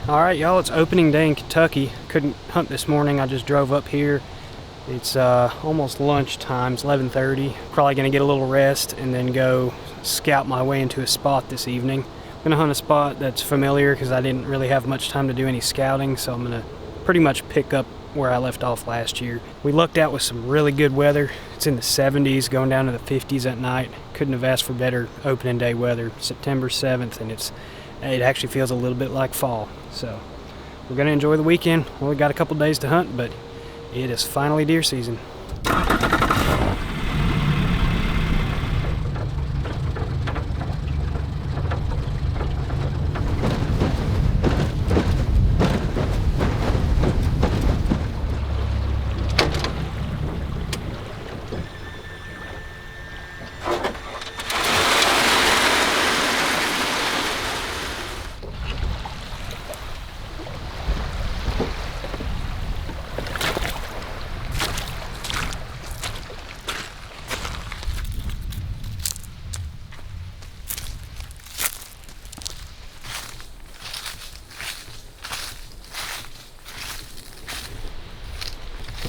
Alright y'all, it's opening day in Kentucky. Couldn't hunt this morning, I just drove up here. It's almost lunchtime, it's 11:30. Probably gonna get a little rest and then go scout my way into a spot this evening. I'm gonna hunt a spot that's familiar because I didn't really have much time to do any scouting, so I'm gonna pretty much pick up where I left off last year. We lucked out with some really good weather. It's in the 70s, going down to the 50s at night. Couldn't have asked for better opening day weather. September 7th, and it actually feels a little bit like fall. So we're gonna enjoy the weekend. Only got a couple days to hunt, but it is finally deer season.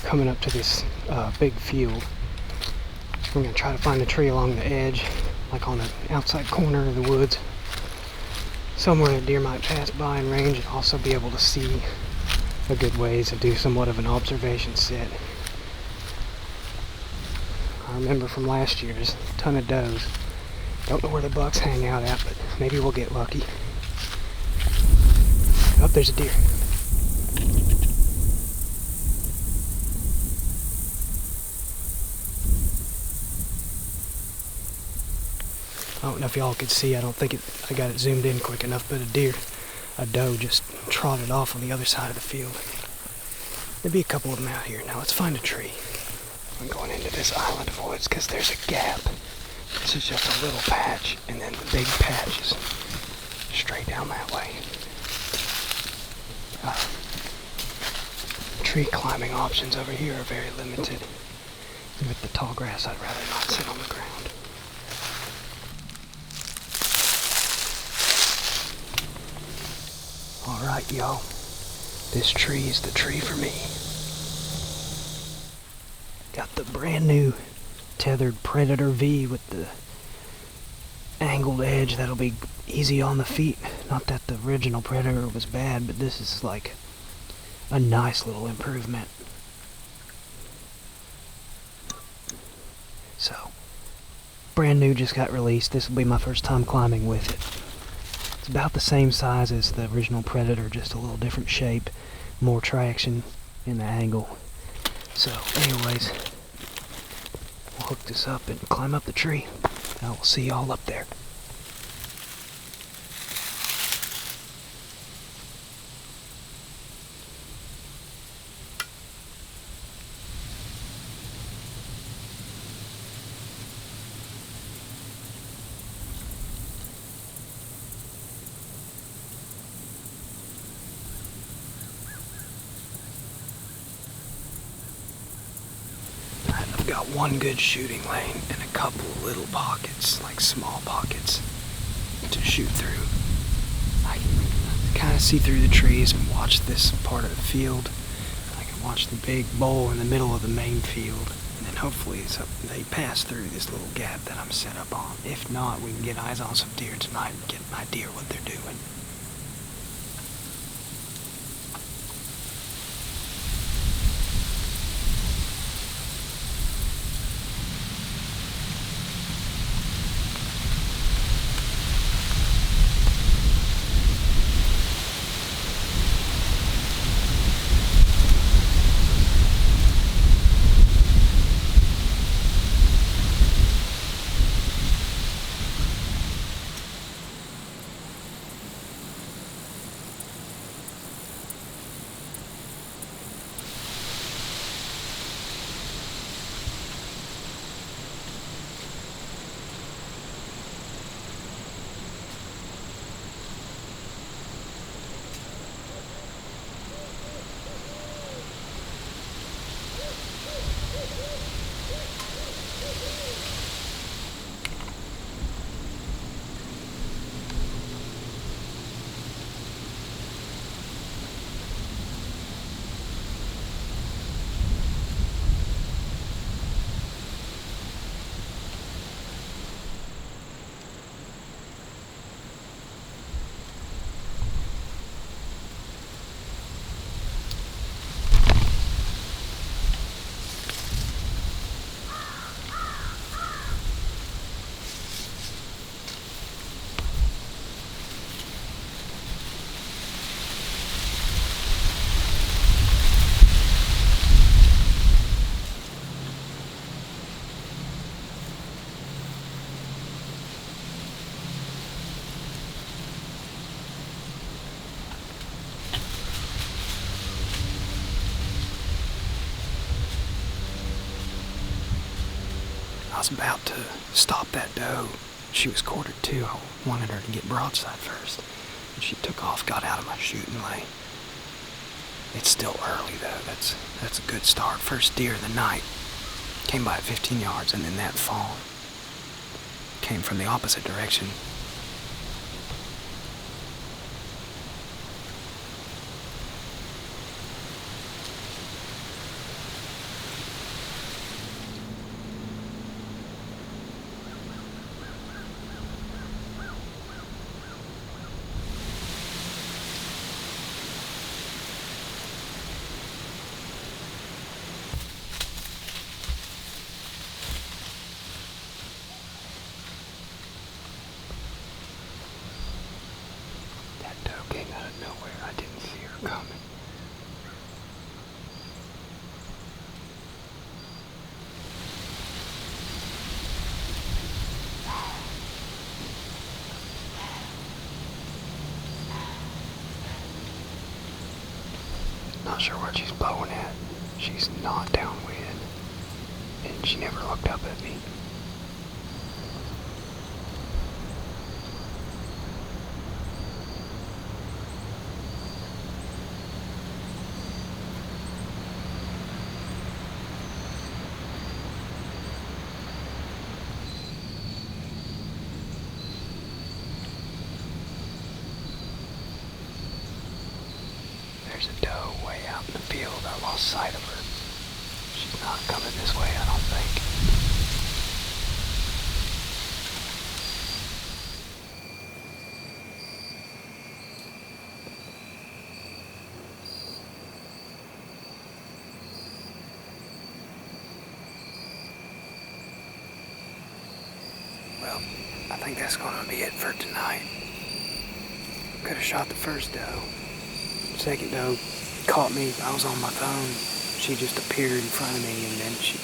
Coming up to this big field. We're going to try to find a tree along the edge, like on the outside corner of the woods, somewhere that deer might pass by in range and also be able to see a good ways and do somewhat of an observation set. I remember from last year, there's a ton of does. Don't know where the bucks hang out at, but maybe we'll get lucky. Oh, there's a deer. I don't know if y'all could see, I don't think I got it zoomed in quick enough, but a doe just trotted off on the other side of the field. There'd be a couple of them out here. Now let's find a tree. I'm going into this island of woods because there's a gap. This is just a little patch, and then the big patch is straight down that way. Tree climbing options over here are very limited. With the tall grass, I'd rather not sit on the ground. Alright, y'all. This tree is the tree for me. Got the brand new tethered Predator V with the angled edge that'll be easy on the feet. Not that the original Predator was bad, but this is like a nice little improvement. So, brand new, just got released. This will be my first time climbing with it. It's about the same size as the original Predator, just a little different shape, more traction in the angle. So anyways, we'll hook this up and climb up the tree. I will see y'all up there. I've got one good shooting lane and a couple little pockets, like small pockets, to shoot through. I can kind of see through the trees and watch this part of the field. I can watch the big bowl in the middle of the main field, and then hopefully they pass through this little gap that I'm set up on. If not, we can get eyes on some deer tonight and get an idea what they're doing. I was about to stop that doe. She was quartered too. I wanted her to get broadside first. And she took off, got out of my shooting lane. It's still early though. That's a good start. First deer of the night. Came by at 15 yards, and then that fawn came from the opposite direction. Came out of nowhere. I didn't see her coming. Not sure what she's blowing at. She's not downwind, and she never looked up at me. There's a doe way out in the field. I lost sight of her. She's not coming this way, I don't think. Well, I think that's gonna be it for tonight. Could have shot the first doe. Second doe caught me. I was on my phone. She just appeared in front of me, and then she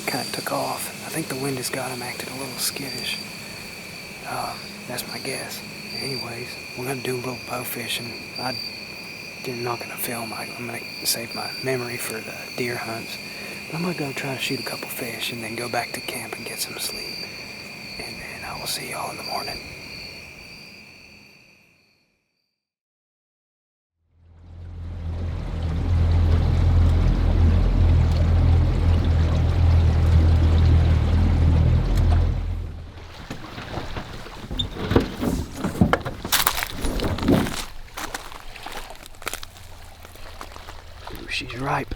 kind of took off. I think the wind has got him acting a little skittish. That's my guess. Anyways, we're gonna do a little bow fishing. I'm not gonna film. I'm gonna save my memory for the deer hunts. I'm gonna go try to shoot a couple fish and then go back to camp and get some sleep. And then I will see y'all in the morning. She's ripe.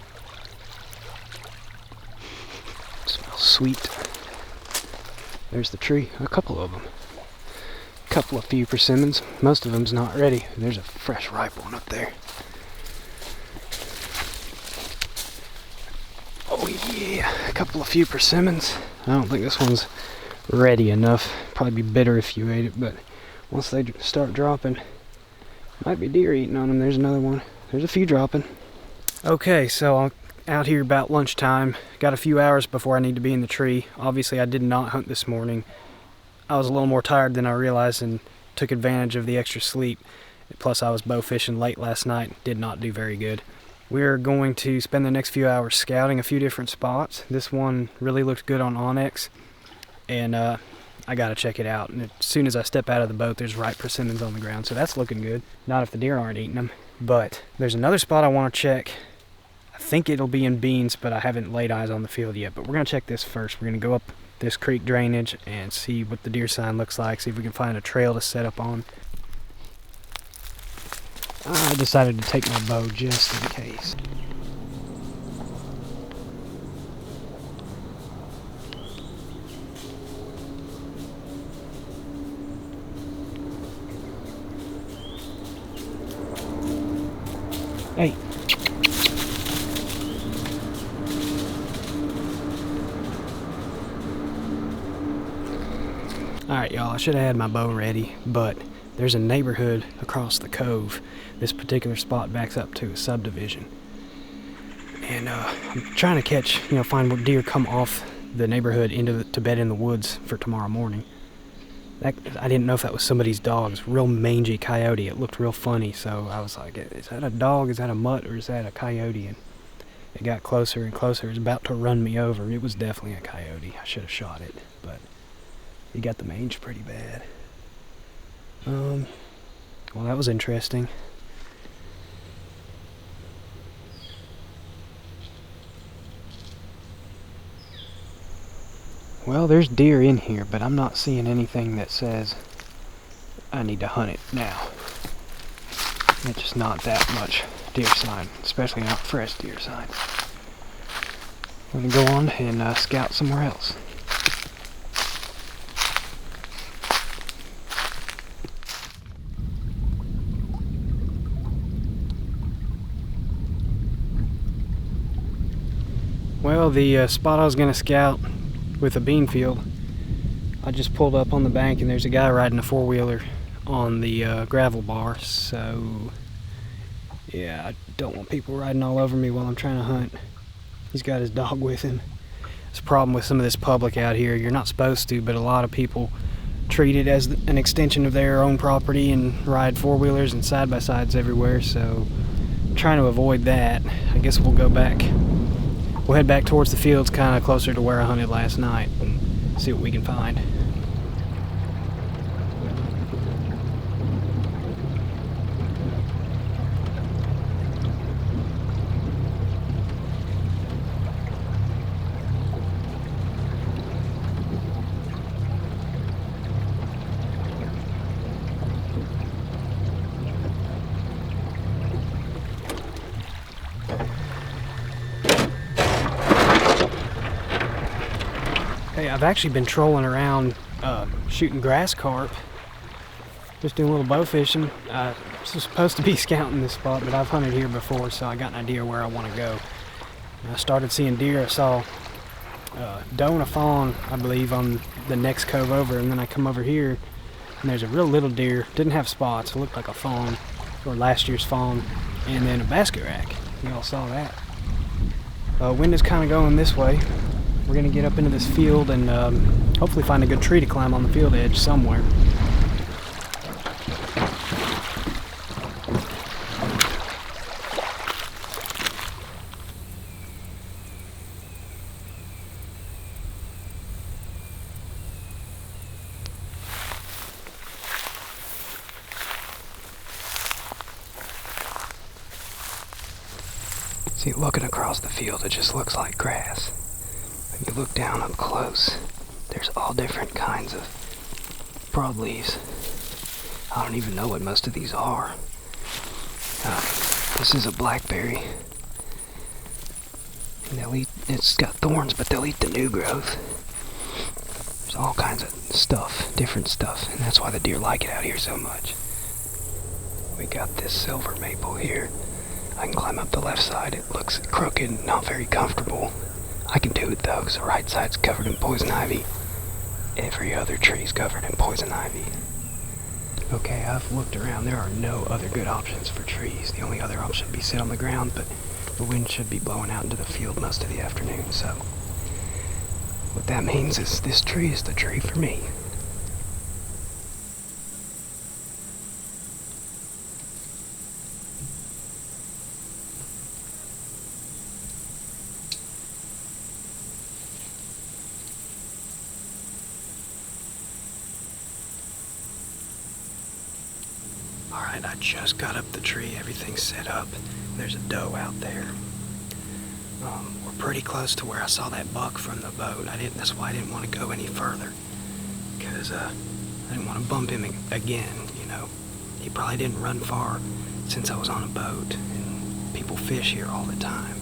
Smells sweet. There's the tree. A couple of them. A few persimmons. Most of them's not ready. There's a fresh ripe one up there. Oh yeah, a few persimmons. I don't think this one's ready enough. Probably be bitter if you ate it, but once they start dropping, might be deer eating on them. There's another one. There's a few dropping. Okay, so I'm out here about lunchtime. Got a few hours before I need to be in the tree. Obviously, I did not hunt this morning. I was a little more tired than I realized and took advantage of the extra sleep. Plus, I was bow fishing late last night. Did not do very good. We're going to spend the next few hours scouting a few different spots. This one really looked good on Onyx, and I gotta check it out. And as soon as I step out of the boat, there's ripe persimmons on the ground, so that's looking good. Not if the deer aren't eating them. But there's another spot I want to check. I think it'll be in Beans, but I haven't laid eyes on the field yet. But we're going to check this first. We're going to go up this creek drainage and see what the deer sign looks like, see if we can find a trail to set up on. I decided to take my bow just in case. Hey. Alright y'all, I should have had my bow ready, but there's a neighborhood across the cove. This particular spot backs up to a subdivision. And I'm trying to find what deer come off the neighborhood to bed in the woods for tomorrow morning. I didn't know if that was somebody's dog. It's a real mangy coyote. It looked real funny, so I was like, is that a dog, is that a mutt, or is that a coyote? And It got closer and closer. It was about to run me over. It was definitely a coyote. I should have shot it, but he got the mange pretty bad. Well, that was interesting. Well, there's deer in here, but I'm not seeing anything that says I need to hunt it now. It's just not that much deer sign, especially not fresh deer sign. We're gonna go on and scout somewhere else. Well, the spot I was gonna scout with a bean field, I just pulled up on the bank and there's a guy riding a four-wheeler on the gravel bar, so yeah, I don't want people riding all over me while I'm trying to hunt. He's got his dog with him. It's a problem with some of this public out here. You're not supposed to, but a lot of people treat it as an extension of their own property and ride four-wheelers and side-by-sides everywhere, so I'm trying to avoid that. I guess we'll go back. We'll head back towards the fields, kind of closer to where I hunted last night, and see what we can find. Hey, I've actually been trolling around shooting grass carp, just doing a little bow fishing. I was supposed to be scouting this spot, but I've hunted here before, so I got an idea where I want to go. And I started seeing deer. I saw doe and a fawn, I believe, on the next cove over, and then I come over here, and there's a real little deer. Didn't have spots. It looked like a fawn, or last year's fawn, and then a basket rack. You all saw that. Wind is kind of going this way. We're going to get up into this field and hopefully find a good tree to climb on the field edge somewhere. See, looking across the field, it just looks like grass. When you look down up close, there's all different kinds of broadleaves. I don't even know what most of these are. This is a blackberry. And it's got thorns, but they'll eat the new growth. There's all kinds of stuff, different stuff, and that's why the deer like it out here so much. We got this silver maple here. I can climb up the left side. It looks crooked, not very comfortable. I can do it though, because the right side's covered in poison ivy. Every other tree's covered in poison ivy. Okay, I've looked around. There are no other good options for trees. The only other option would be sit on the ground, but the wind should be blowing out into the field most of the afternoon, so what that means is this tree is the tree for me. Alright, I just got up the tree, everything's set up. There's a doe out there. We're pretty close to where I saw that buck from the boat. That's why I didn't want to go any further. Because I didn't want to bump him again, you know. He probably didn't run far since I was on a boat. And people fish here all the time.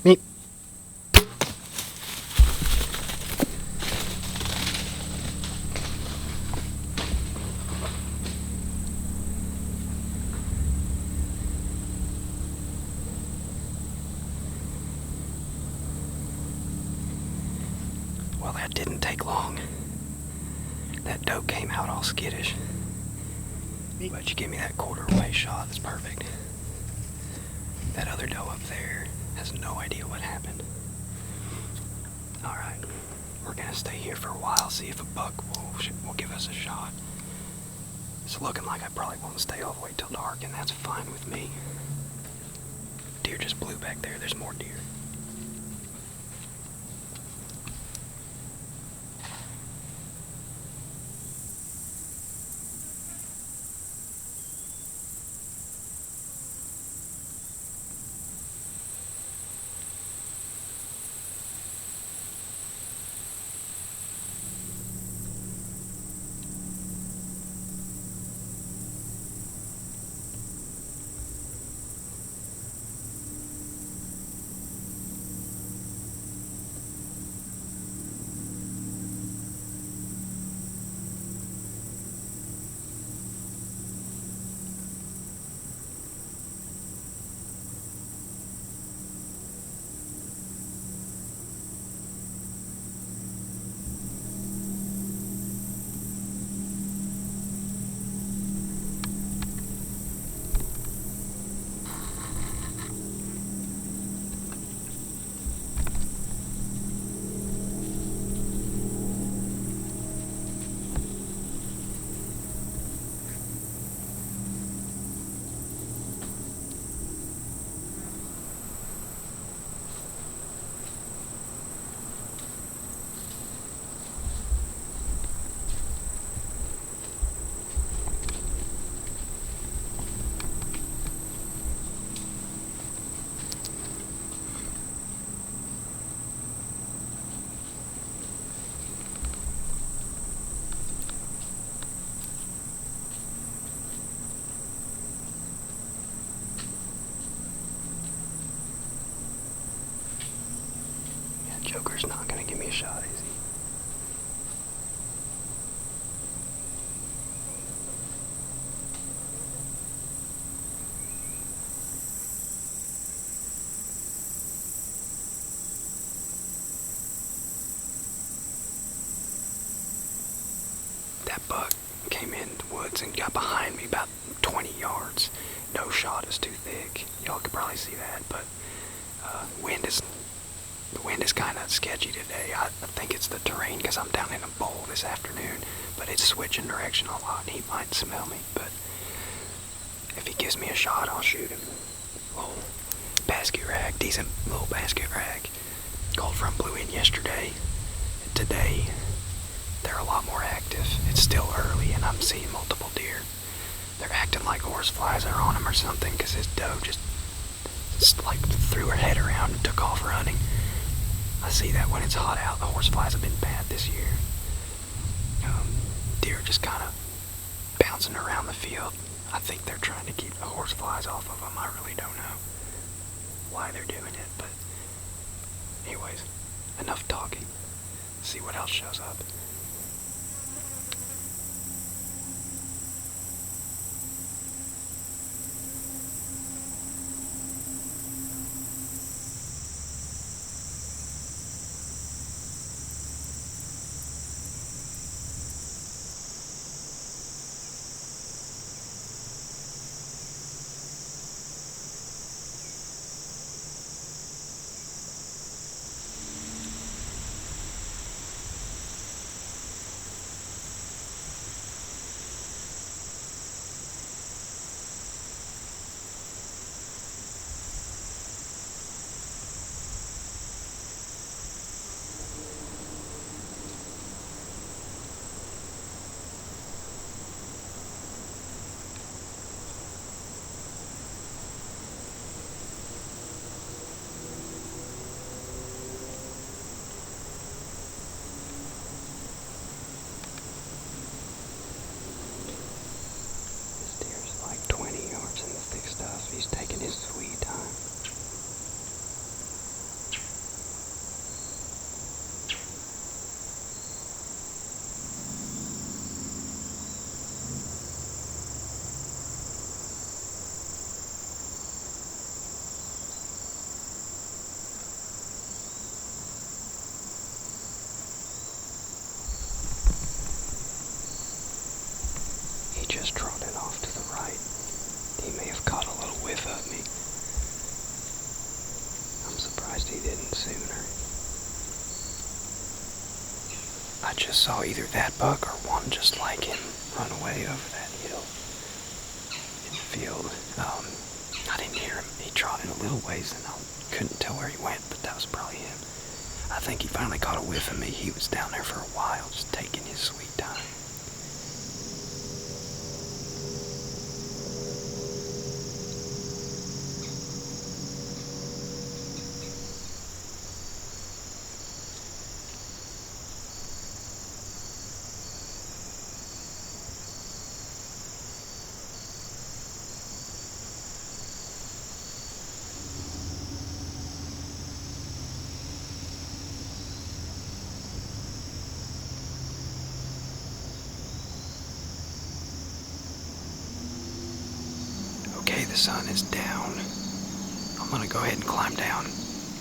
Meep. Well, that didn't take long. That doe came out all skittish. But you give me that quarter-away shot, that's perfect. That other doe up there has no idea what happened. Alright, we're gonna stay here for a while, see if a buck will give us a shot. It's looking like I probably won't stay all the way till dark, and that's fine with me. Deer just blew back there, there's more deer. Joker's not gonna give me a shot, is he? That buck came in the woods and got behind me about 20 yards. No shot is too thick. Y'all could probably see that, but the wind is kind of sketchy today. I think it's the terrain because I'm down in a bowl this afternoon, but it's switching direction a lot and he might smell me, but if he gives me a shot, I'll shoot him. Little basket rag, decent little basket rag. Cold front blew in yesterday. Today, they're a lot more active. It's still early and I'm seeing multiple deer. They're acting like horseflies are on them or something because his doe just like threw her head around and took off running. I see that when it's hot out. The horseflies have been bad this year. Deer just kind of bouncing around the field. I think they're trying to keep the horseflies off of them. I really don't know why they're doing it, but anyways, enough talking. See what else shows up. just saw either that buck or one just like him run away over that hill in the field. I didn't hear him. He trotted a little ways and I couldn't tell where he went, but that was probably him. I think he finally caught a whiff of me. He was down there for a while, just taking his sweet time. Okay, the sun is down. I'm gonna go ahead and climb down,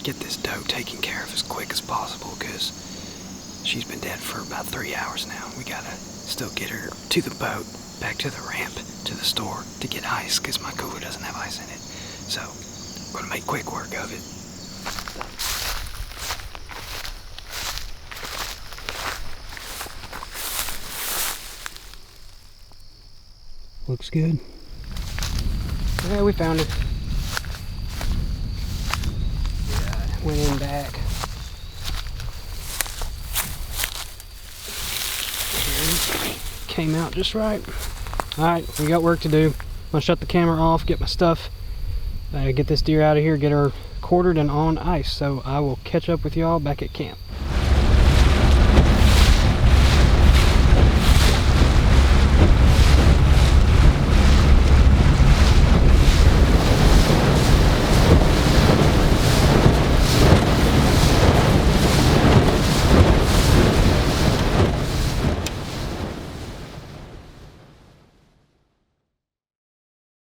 get this doe taken care of as quick as possible, because she's been dead for about 3 hours now. We gotta still get her to the boat, back to the ramp, to the store to get ice, because my cooler doesn't have ice in it. So, I'm gonna make quick work of it. Looks good. Yeah, we found it. Yeah, went in back. Came out just right. Alright, we got work to do. I'm gonna shut the camera off, get my stuff, get this deer out of here, get her quartered and on ice. So I will catch up with y'all back at camp.